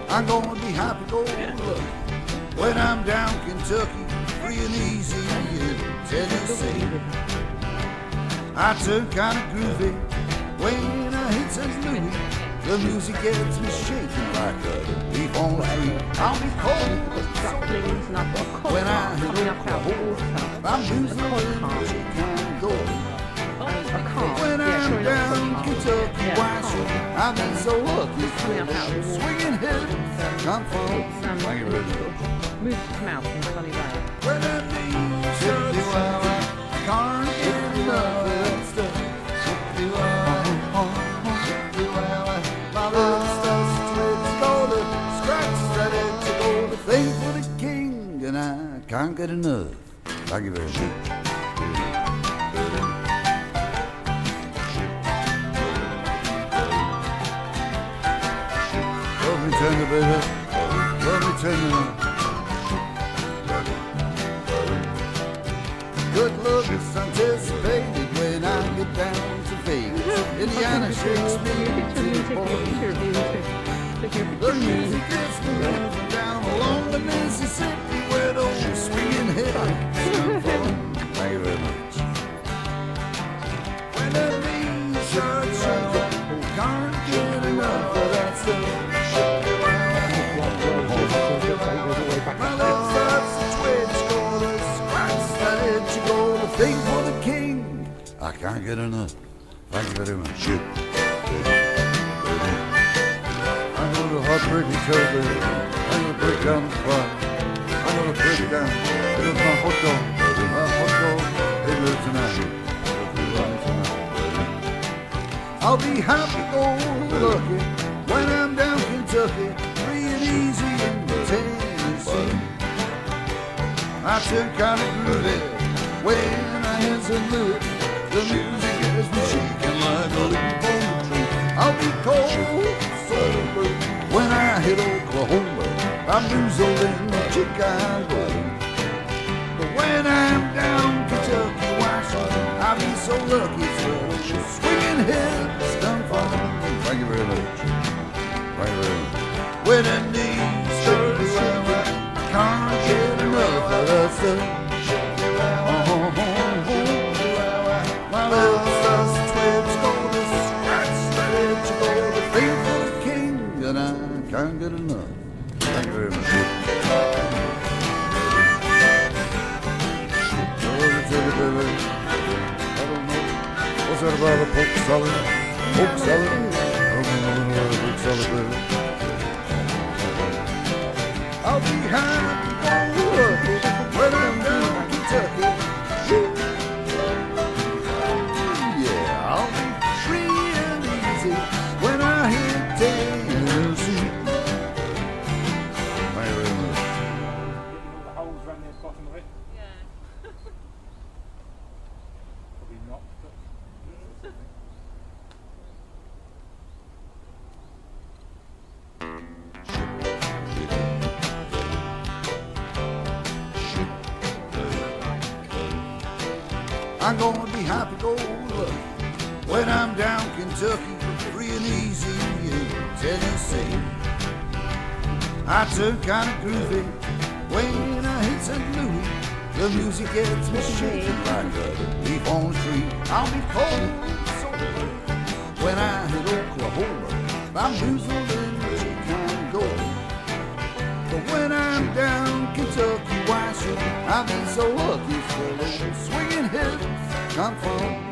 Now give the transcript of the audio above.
I'm gonna be happy-go-lucky when I'm down Kentucky, free and easy in Tennessee. I turn kind of groovy when I hit St. Louis. The music gets me shaking like a leaf on a tree. I'll be cold when I hit Oklahoma. I'm losing the kind of gold. When I'm down Kentucky, why should I've been so lucky? Swinging hips, come from. Thank you very much. Move to come out in funny way. When I need shirts, can't get enough of that stuff. My little stuff's twitch, go to scratch that itch, go to thing for the king, and I can't get enough. Thank you very much. Let me turn the baby, let me turn the. Good luck is anticipated when I get down to Vegas. Indiana shakes me to the bone. The music gets me moving down along the Mississippi where those swinging hips come from. Thank you very much. When that means shirts can't get enough of that stuff. My left side's a twitch, gonna scratch that itch, you gonna think for the king. I can't get enough. Thank you very much. I'm gonna heartbreak each other. I'm gonna break down the spot. I'm gonna break it down. It was my hot dog. My hot dog. They live tonight. I'll be happy-go-lucky when I'm down Kentucky, free and easy in Tennessee. I turn kind of groovy when I hit St. Louis. The music gets me shaking like a leaf on a tree. I'll be cold, so blue when I hit Oklahoma. I'm New-Zealand, Chicago. But when I'm down Kentucky, why should I be so lucky? So swinging hips come from. Thank you very much. Thank you very much. When I need shirts, can't get enough of that stuff. My little stuff's twitch, gonna scratch that itch, gonna think for the king, and I can't get enough. Thank you very much. What's that about the pork salad? Pork salad? I don't know about the pork salad, baby. I'll be happy when I'm down Kentucky. Yeah, I'll be free and easy when I hit Tennessee. Thank you very much. All the holes around the bottom of it. Yeah. Probably not, but I'm gonna be happy-go-lucky when I'm down Kentucky, free and easy in Tennessee. I turn kind of groovy when I hit St. Louis. The music gets me shaking like a leaf on a tree. I'll be cold, so cold when I hit Oklahoma. I'm New-Zealand, Chicago. But when I'm down Kentucky, why should I be so lucky? So swinging hips come from.